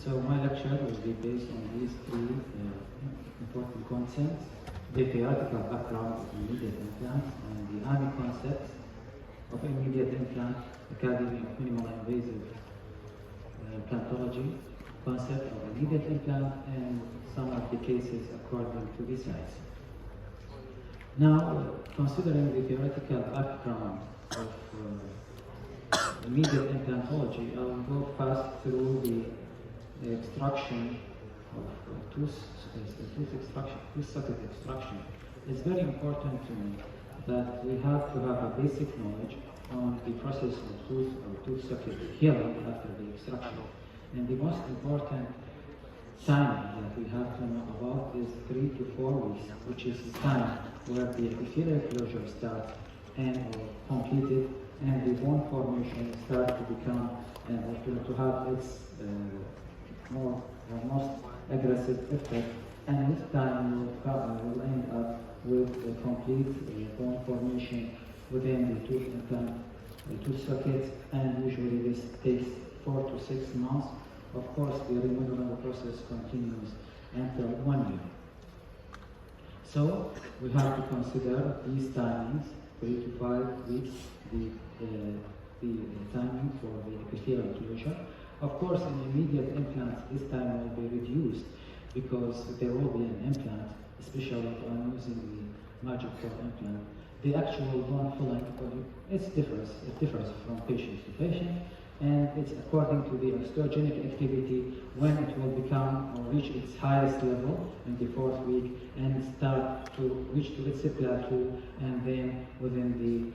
So my lecture will be based on these three important concepts: the theoretical background of immediate implants and the AMI concepts of immediate implant, Academy of Minimal Invasive Implantology, concept of immediate implant, and some of the cases according to the size. Now, considering the theoretical background of immediate implantology, I will go fast through the extraction of tooth socket extraction. It's very important to me that we have to have a basic knowledge on the process of tooth socket healing after the extraction. And the most important time that we have to know about is 3 to 4 weeks, which is the time where the epithelial closure starts and completed, and the bone formation starts to become and to have its most aggressive effect, and this time will end up with a complete bone formation within the tooth implant, the tooth sockets, and usually this takes 4 to 6 months. Of course, the remodeling process continues until 1 year. So we have to consider these timings, 3 to 5 weeks, the timing for the epithelial closure. Of course, in immediate implants, this time will be reduced because there will be an implant, especially if I'm using the Magic 4 implant. The actual bone filling, it differs from patient to patient, and it's according to the osteogenic activity when it will become or reach its highest level in the 4th week and start to reach to its plateau, and then within the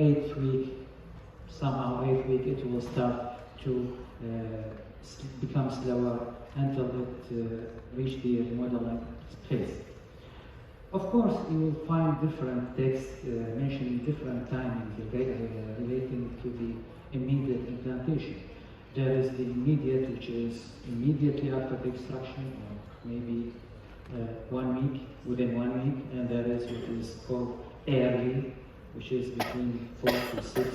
8th week, somehow 8th week, it will start to become slower until it reach the remodeling phase. Of course, you will find different texts mentioning different timings relating to the immediate implantation. There is the immediate, which is immediately after the extraction, or maybe 1 week, within 1 week, and there is what is called early, which is between 4 to 6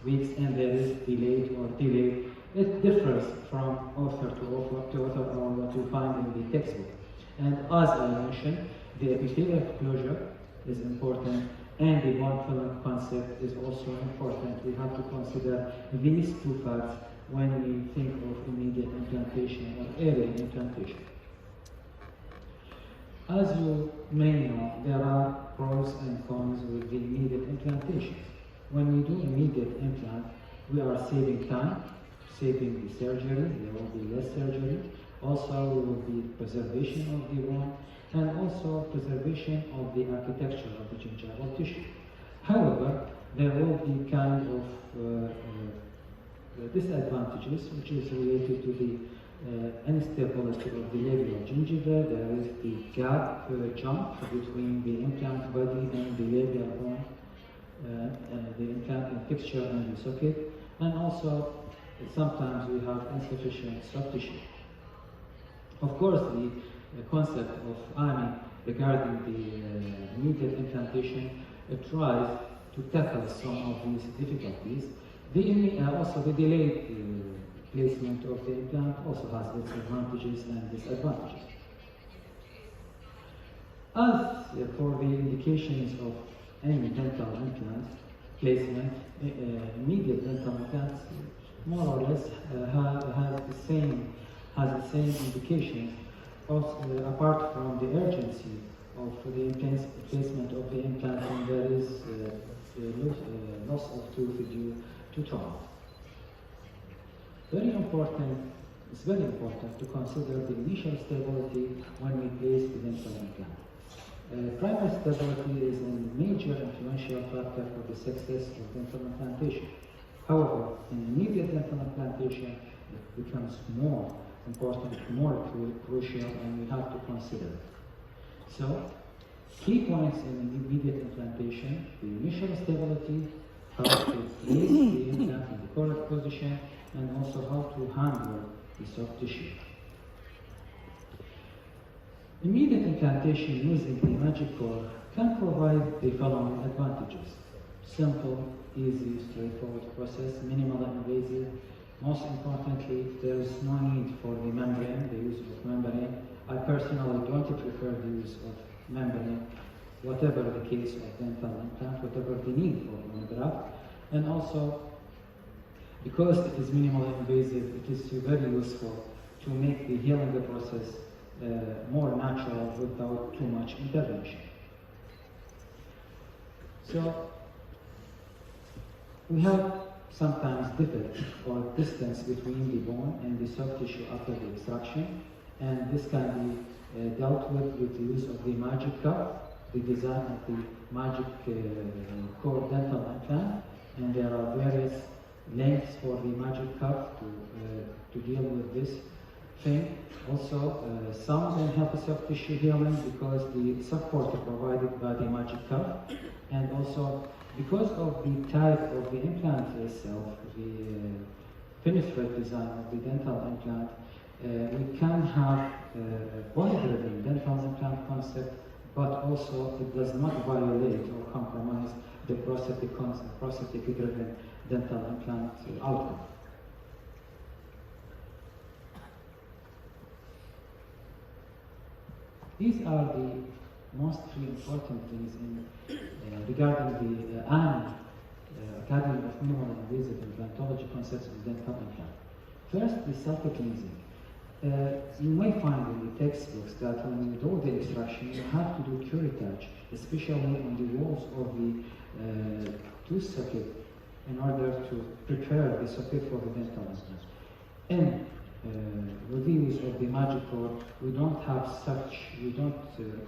weeks, and there is delayed or delayed. It differs from author to author or what you find in the textbook. And as I mentioned, the epithelial closure is important, and the bone filling concept is also important. We have to consider these two facts when we think of immediate implantation or early implantation. As you may know, there are pros and cons with the immediate implantation. When we do immediate implant, we are saving time, saving the surgery, there will be less surgery. Also, there will be preservation of the bone, and also preservation of the architecture of the gingival tissue. However, there will be kind of disadvantages, which is related to the instability of the labial gingiva. There is the gap jump between the implant body and the labial bone, the implant fixture and the socket, and also sometimes we have insufficient soft tissue. Of course, the concept of AMI regarding the immediate implantation tries to tackle some of these difficulties. Also, the delayed placement of the implant also has its advantages and disadvantages. As for the indications of any dental implant placement, immediate dental implants more or less has the same indications, apart from the urgency of the placement of the implant, and there is loss of tooth due to trauma. It's very important to consider the initial stability when we place the dental implant. Primary stability is a major influential factor for the success of dental implantation. However, in immediate dental implantation, it becomes more important, more crucial, and we have to consider it. So, key points in immediate implantation: the initial stability, how to place the implant in the correct position, and also how to handle the soft tissue. Immediate implantation using the Magic 4 can provide the following advantages: simple, easy, straightforward process, minimal invasive, Most importantly, there is no need for the membrane, the use of membrane. I personally don't prefer the use of membrane, whatever the case of dental implant, whatever the need for bone graft. And also, because it is minimally invasive, it is very useful to make the healing process more natural without too much intervention. So, we have sometimes defect or distance between the bone and the soft tissue after the extraction, and this can be dealt with the use of the magic cup, the design of the magic core dental implant, and there are various lengths for the magic cup to deal with this thing. Also, some can help soft tissue healing because the support provided by the magic cup, and also because of the type of the implant itself, the penetrate design of the dental implant, we can have a bone-driven dental implant concept, but also it does not violate or compromise the prosthetic-driven dental implant outcome. These are the most three important things regarding the Academy of Minimally Invasive Implantology concepts of dental implant. First, the self-cleansing. You may find in the textbooks that when you do the extraction, you have to do curettage, especially on the walls of the tooth socket, in order to prepare the socket for the dental implant. And with the use of the magic cord, we don't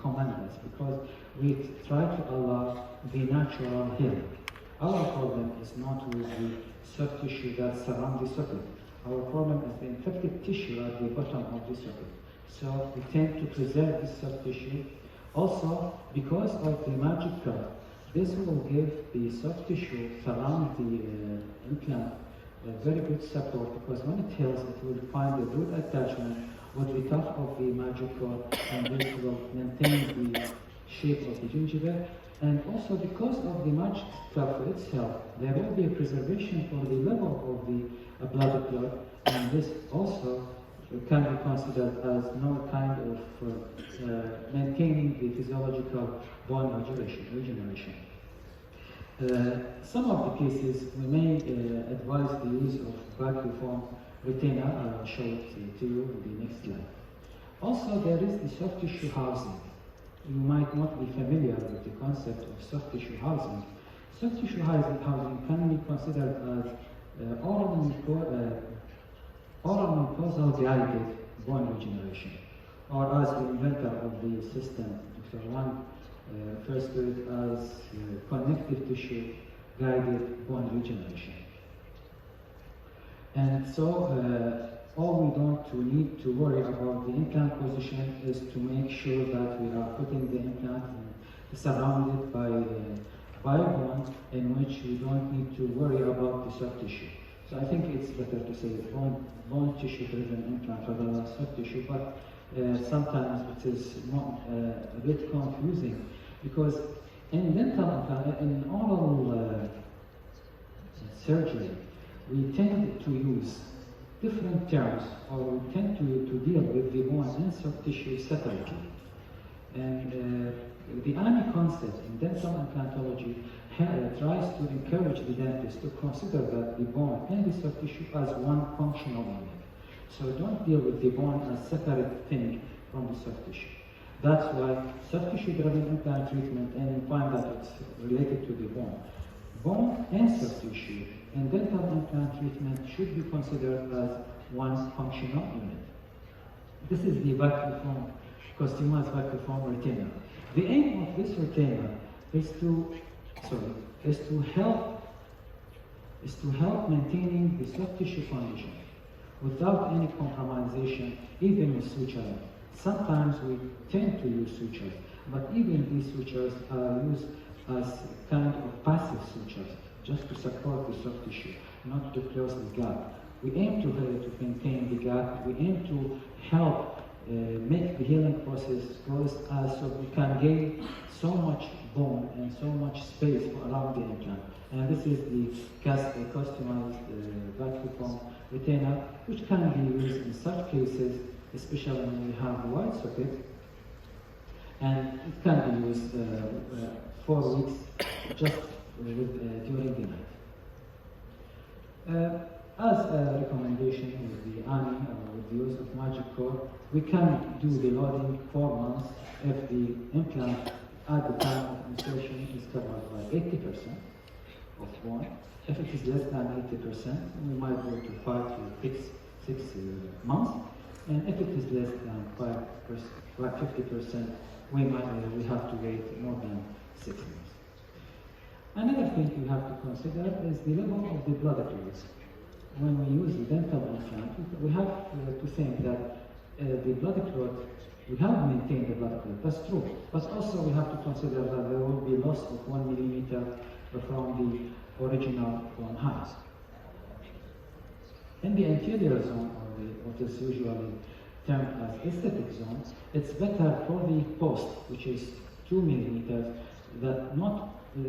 command this because we try to allow the natural healing. Our problem is not with the soft tissue that surrounds the socket. Our problem is the infected tissue at the bottom of the socket. So we tend to preserve this soft tissue. Also, because of the magic cord, this will give the soft tissue surround the implant a very good support, because when it heals, it will find a good attachment with the top of the magic cord, and this will maintain the shape of the gingiva. And also, because of the magic cup itself, there will be a preservation for the level of the blood clot, and this also can be considered as no kind of maintaining the physiological bone regeneration. Some of the cases we may advise the use of vacuum form retainer. I'll show it to you in the next slide. Also, there is the soft tissue housing. You might not be familiar with the concept of soft tissue housing. Soft tissue housing can be considered as oral mucosal guided bone regeneration, or as the inventor of the system, Dr. Wang, refers to it as connective tissue guided bone regeneration. And so all we need to worry about the implant position is to make sure that we are putting the implant surrounded by a bone in which we don't need to worry about the soft tissue. So I think it's better to say bone tissue driven implant rather than soft tissue, but sometimes it is a bit confusing, because in oral surgery, we tend to use different terms, or we tend to deal with the bone and soft tissue separately. And the AMI concept in dental implantology tries to encourage the dentist to consider that the bone and the soft tissue as one functional unit. So don't deal with the bone as separate thing from the soft tissue. That's why soft tissue driven implant treatment, and you find that it's related to the bone. Bone and soft tissue in dental implant treatment should be considered as one functional unit. This is the vacuum form, customized vacuum form retainer. The aim of this retainer is to help maintaining the soft tissue condition without any compromisation, even with suturing. Sometimes we tend to use sutures, but even these sutures are used as kind of passive sutures, just to support the soft tissue, not to close the gap. We aim to maintain the gap. We aim to help make the healing process close, so we can gain so much bone and so much space around the implant. And this is the customized vacuum foam retainer, which can be used in such cases, especially when we have a wide socket, and it can be used 4 weeks just during the night. As a recommendation with the ANI or with the use of Magic Core, we can do the loading 4 months if the implant at the time of insertion is covered by 80% of bone. If it is less than 80%, we might go to 5 to 6 months. And if it is less than 50%, we have to wait more than 6 months. Another thing you have to consider is the level of the blood clots. When we use the dental implant, we have to think that the blood clot, we have maintained the blood clot, that's true. But also we have to consider that there will be loss of 1 millimeter from the original bone height. In the anterior zone, or what is usually termed as aesthetic zone, it's better for the post, which is 2 millimeters, that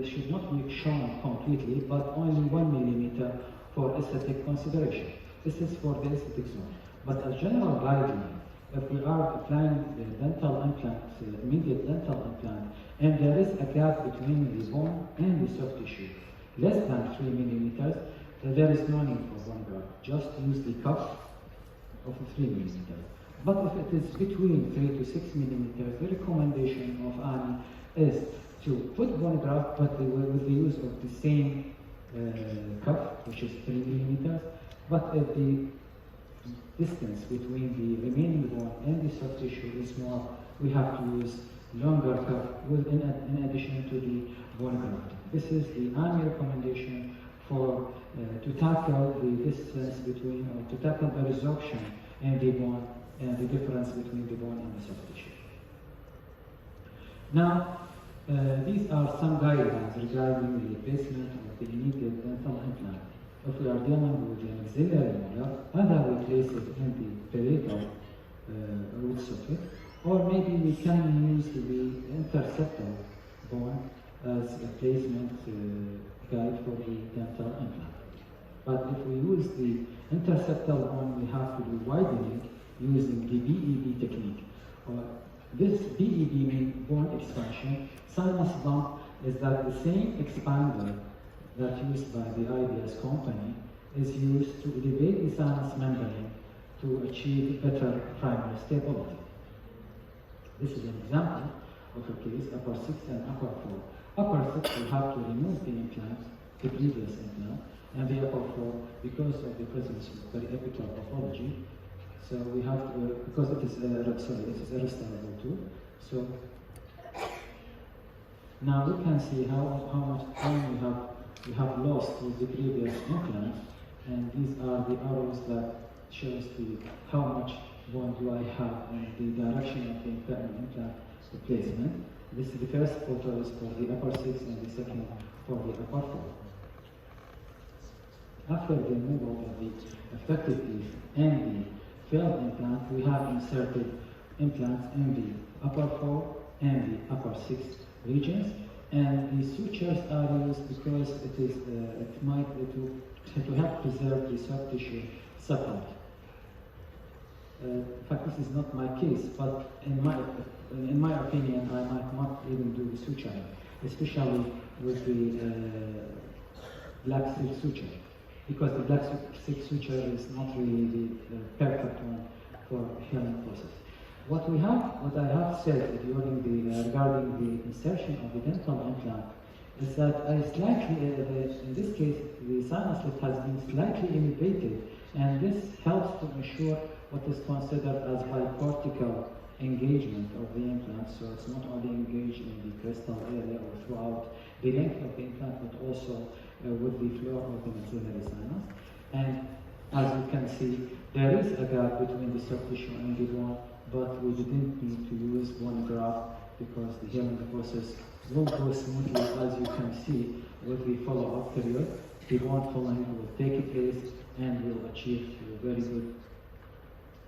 should not be shown completely, but only 1 millimeter for aesthetic consideration. This is for the aesthetic zone. But as general guideline, if we are applying the dental implant, immediate dental implant, and there is a gap between the bone and the soft tissue, less than 3 millimeters, there is no need for bone graft. Just use the cuff of 3 millimeters. But if it is between 3 to 6 millimeters, the recommendation of ANI is to put bone graft, but with the use of the same cuff, which is 3 millimeters, but if the distance between the remaining bone and the soft tissue is more, we have to use longer cuff in addition to the bone graft. This is the ANI recommendation for to tackle the distance between, or to tackle the resorption in the bone and the difference between the bone and the soft tissue. Now, these are some guidelines regarding the placement of the immediate dental implant. If we are dealing with the maxillary molar, either we place it in the parietal root socket, or maybe we can use the interseptal bone as a placement guide for the dental implant. But if we use the interseptal bone, we have to do widening using the BEB technique. This BEB means bone expansion. Sinus bump is that the same expander that used by the IBS company is used to elevate the sinus membrane to achieve better primary stability. This is an example of a case, upper 6 and upper 4. Upper 6, we have to remove the implant, the previous implant, and the upper 4, because of the presence of periapical pathology. So we have to, because it is irrestorative too. So now we can see how much time we have lost with the previous implant, and these are the arrows that shows how much bone do I have in the direction of the implant replacement. This is the first photo is for the upper 6 and the second for the upper 4. After the removal of the affected teeth and the failed implant, we have inserted implants in the upper 4 and the upper 6 regions, and the sutures are used because to help preserve the soft tissue separate. In fact, this is not my case, but in my opinion, I might not even do the suturing, especially with the black silk suture, because the black silk suture is not really the perfect one for healing process. What I have said regarding the insertion of the dental implant is that in this case, the sinus lift has been slightly elevated, and this helps to ensure what is considered as bicortical engagement of the implant. So it's not only engaged in the crestal area or throughout the length of the implant, but also with the floor of the maxillary sinus. And as you can see, there is a gap between the soft tissue and the bone, but we didn't need to use bone graft because the healing process will go smoothly, as you can see with the follow-up period. The bone filling will take place and will achieve very good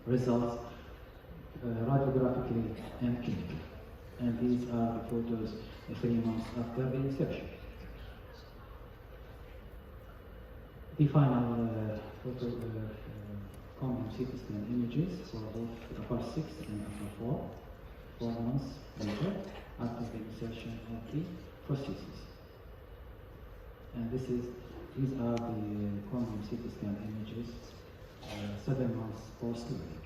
results radiographically and clinically. And these are the photos 3 months after the inception. The final photo common CT scan images for both upper 6 and upper 4 months later after the insertion of the prosthesis. And these are the common CT scan images 7 months post-learning.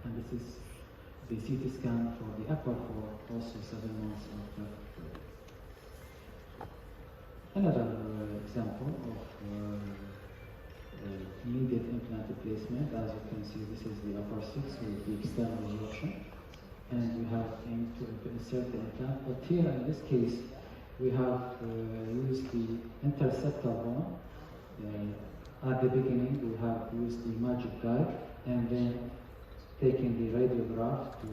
And this is the CT scan for the upper 4, also 7 months after. Another example of immediate implant replacement. As you can see, this is the upper 6 with the external resorption, and we have aimed to insert the implant. But here, in this case, we have used the interseptal bone. At the beginning, we have used the magic guide, and then taken the radiograph to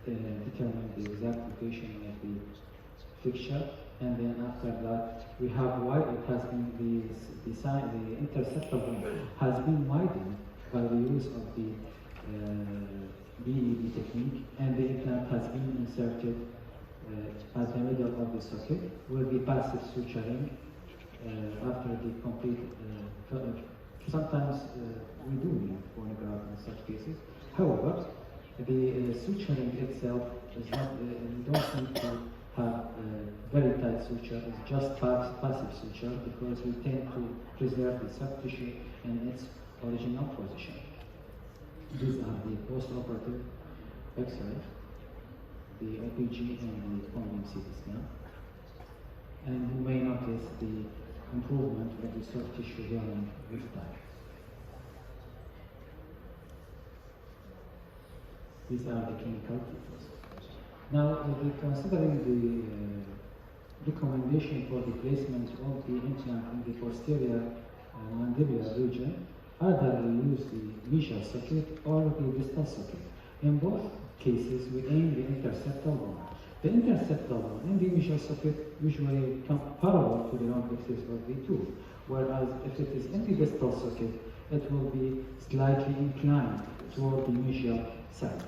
determine the exact location of the fixture. And then after that, we have it has been the interceptor bone has been widened by the use of the BED technique, and the implant has been inserted at the middle of the socket with the passive suturing after the complete. Sometimes we do need phonograph in such cases. However, the suturing itself is not. We don't need to have very tight suture. It's just passive suture because we tend to preserve the soft tissue in its original position. These are the post-operative X-ray, the OPG and the common CT scan. And you may notice the improvement of the soft tissue healing with time. These are the clinical features. Now, considering the recommendation for the placement of the implant in the posterior mandibular region, either we use the mesial socket or the distal socket. In both cases, we aim the interseptal bone. The interseptal bone in the mesial socket usually come parallel to the long axis of the tooth, whereas if it is in the distal socket, it will be slightly inclined toward the mesial side.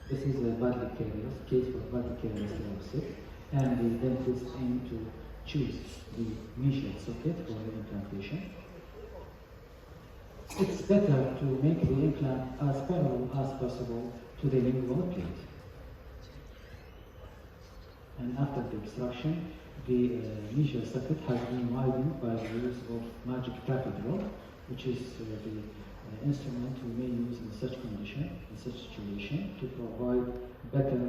This is a badly careless case for badly careless sick, and the dentist aim to choose the mesial socket for the implantation. It's better to make the implant as parallel as possible to the lingual plate. And after the extraction, the mesial socket has been widened by the use of magic cathedral, which is the instrument we may use in such condition, in such situation, to provide better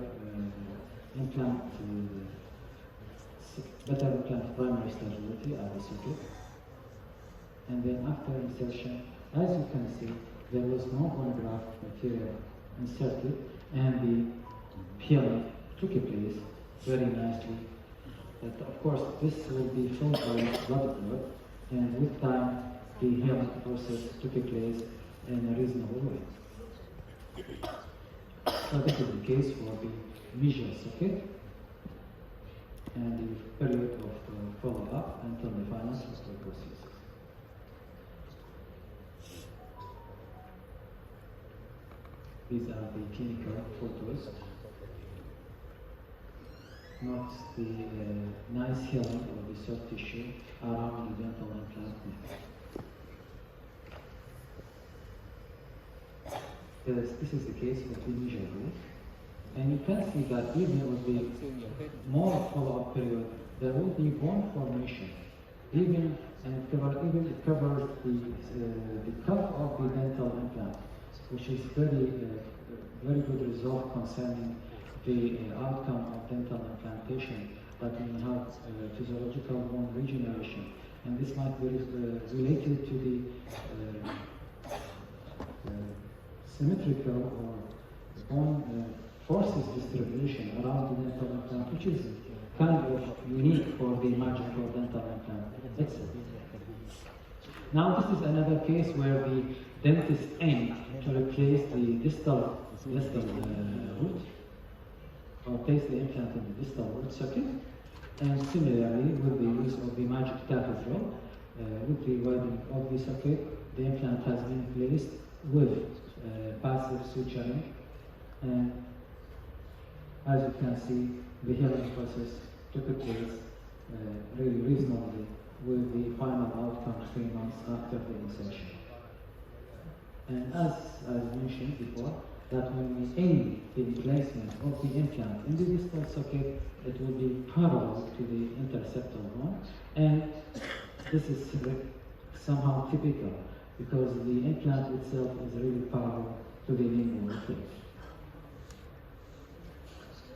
implant primary stability at the socket. And then after insertion, as you can see, there was no bone graft material inserted, and the healing took place very nicely. But of course, this will be filled by blood flow, and with time, the healing process took place in a reasonable way. So this is the case for the mesial socket and the period of follow-up until the final surgical process. These are the clinical photos. Note the nice healing of the soft tissue around the dental implant. This is the case of the mesial root, and you can see that even with the more follow-up period, there will be bone formation, even it covers the cuff of the dental implant, which is very good result concerning the outcome of dental implantation, that we have physiological bone regeneration, and this might be related to the symmetrical or bone forces distribution around the dental implant, which is kind of unique for the magic or dental implant itself. Now this is another case where the dentist aimed to replace the distal root, or place the implant in the distal root socket, and similarly with the use of the magic cathedral, with the widening of the socket, the implant has been placed with passive suturing, and as you can see, the healing process took place really reasonably, with the final outcome 3 months after the insertion. And as mentioned before, that when we aim the placement of the implant in the distal socket, it will be parallel to the interseptal bone, and this is somehow typical because the implant itself is really parallel to the lingual plate.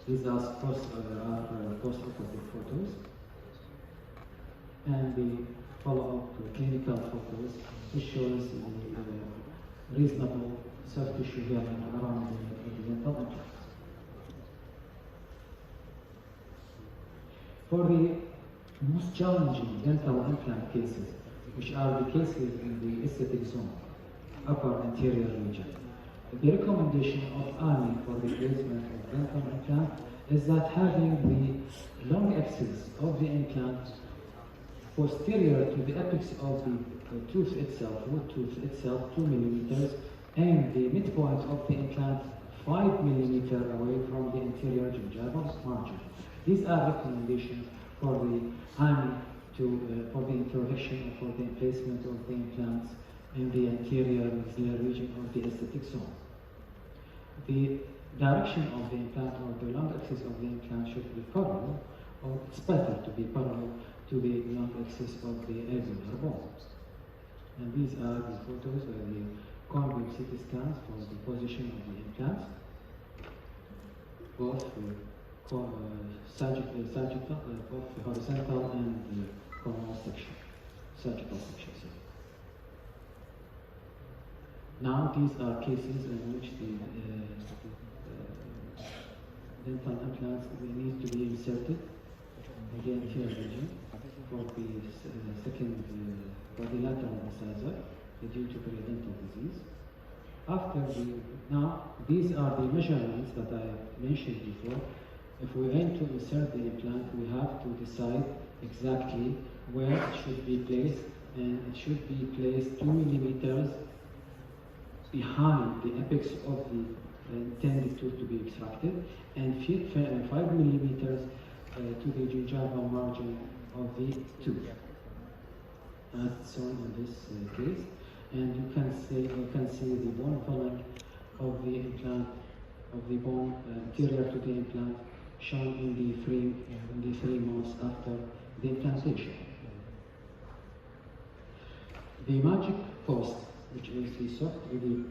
These are post-operative photos, and the follow-up clinical photos, which shows the reasonable soft tissue healing around the dental implant. For the most challenging dental implant cases, which are the cases in the aesthetic zone, upper anterior region, the recommendation of aiming for the placement of dental implant is that having the long axis of the implant posterior to the apex of the tooth itself, root tooth itself, 2 millimeters, and the midpoint of the implant 5 millimeters away from the anterior gingival margin. These are recommendations for the aiming for the introduction or for the placement of the implants in the anterior maxillary region of the aesthetic zone. The direction of the implant or the long axis of the implant should be parallel, or it's better to be parallel to the long axis of the alveolar bone. And these are the photos of the cone beam CT scans for the position of the implants, both sagittal, both horizontal and coronal section, sagittal section. Now these are cases in which the dental implants need to be inserted again here region for the second quadrilateral incisor due to periodontal disease. Now these are the measurements that I mentioned before. If we aim to insert the implant, we have to decide exactly where it should be placed, and it should be placed 2 millimeters behind the apex of the intended tooth to be extracted, and 5 millimeters to the gingival margin of the tooth, as shown in this case. And you can see the bone filling of the implant, of the bone anterior to the implant, shown in the 3 months after the implantation. The magic post, which is the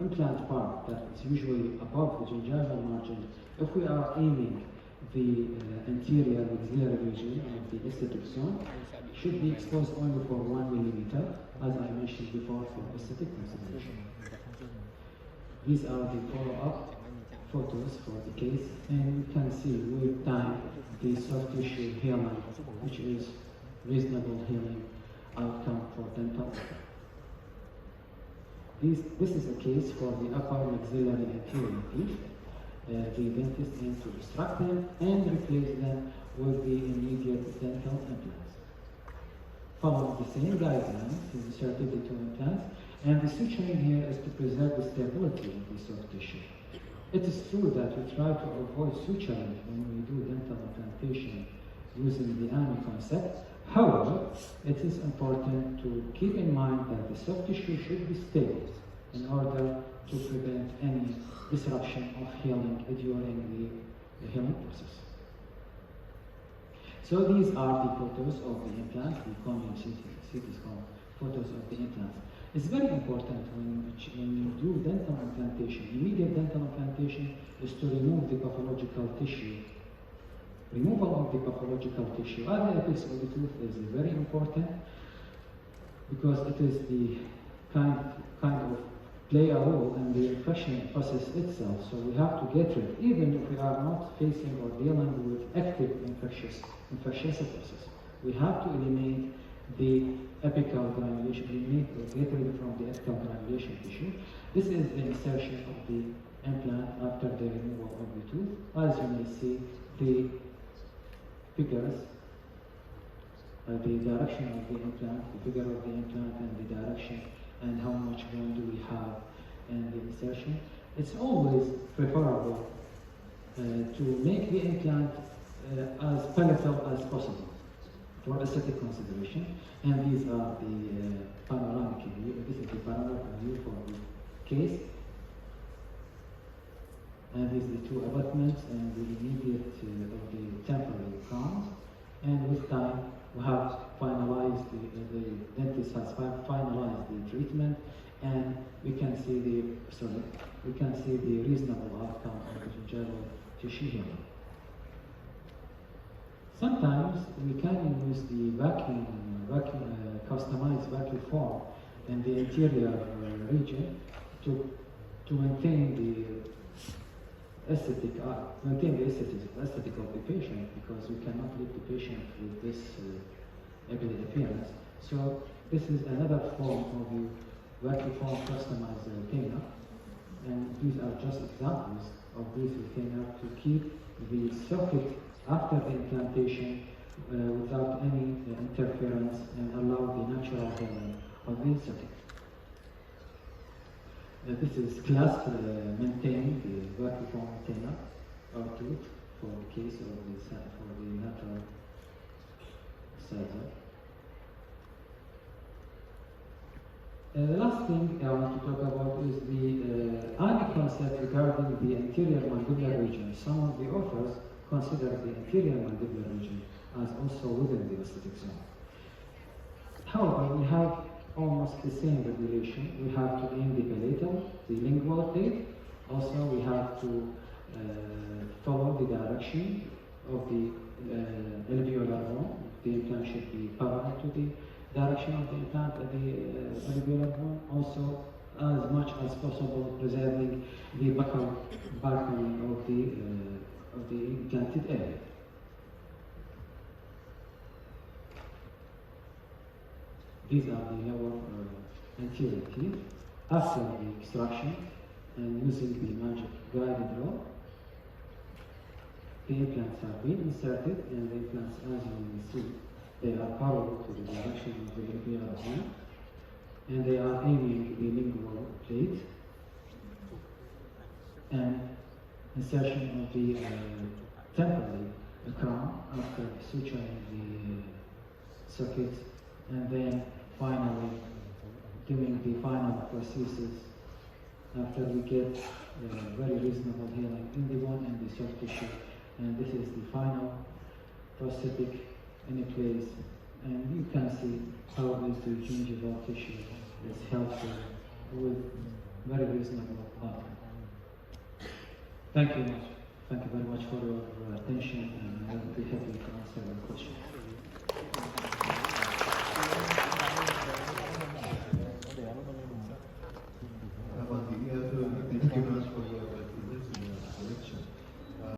implant part that is usually above the gingival margin, if we are aiming the anterior maxillary region of the aesthetic zone, should be exposed only for 1 millimeter, as I mentioned before, for aesthetic consideration. These are the follow-up photos for the case, and you can see with time the soft tissue healing, which is reasonable healing outcome for dental. This is a case for the upper maxillary anterior teeth. The dentist aims to extract them and replace them with the immediate dental implants. Following the same guidelines, he inserted the 2 implants, and the suturing here is to preserve the stability of the soft tissue. It is true that we try to avoid suturing when we do dental implantation using the AMI concept. However, it is important to keep in mind that the soft tissue should be stable in order to prevent any disruption of healing during the healing process. So these are the photos of the implants, the cone CT scan photos of the implants. It's very important when you do dental implantation, immediate dental implantation is to remove the pathological tissue. Removal of the pathological tissue at the apex of the tooth is very important because it is the kind of play a role in the infection process itself. So we have to get rid, even if we are not facing or dealing with active infectious process. We have to eliminate the apical granulation, get rid from the apical granulation tissue. This is the insertion of the implant after the removal of the tooth. As you may see, the figures the direction of the implant, the figure of the implant, and the direction, and how much bone do we have in the insertion. It's always preferable to make the implant as palatal as possible for aesthetic consideration. And these are the panoramic view. This is the panoramic view for the case. And these are the two abutments and the immediate of the temporary crowns. And with time, we have finalized, the dentist has finalized the treatment, and we can see the reasonable outcome of the gingival tissue healing. Sometimes we can use the customized vacuum form in the anterior region to maintain the aesthetic of the patient, because we cannot leave the patient with this ugly appearance. So this is another form of the vacuum form customized retainer, and these are just examples of these retainer to keep the socket after the implantation without any interference and allow the natural healing of the socket. This is clasp maintaining the vacuum form retainer or tooth for the case of the natural sizer. The last thing I want to talk about is the other concept regarding the anterior mandibular region. Some of the authors consider the anterior mandibular region as also within the aesthetic zone. However, we have almost the same regulation. We have to aim the palatal, the lingual plate. Also, we have to follow the direction of the alveolar bone. The implant should be parallel to the direction of the implant at the alveolar bone. Also, as much as possible, preserving the buccal balcony of the implanted area. These are the lower anterior teeth. After the extraction and using the magic guided rod, the implants have been inserted, and the implants, as you will see, they are parallel to the direction of the alveolar bone, and they are aiming the lingual plate, and insertion of the temporary crown after suturing the socket, and then finally doing the final prosthesis after we get very reasonable healing in the bone and the soft tissue. And this is the final prosthetic in place, and you can see how is the gingival tissue is helpful with very reasonable outcome. Thank you very much for your attention, and I will be happy to answer your questions.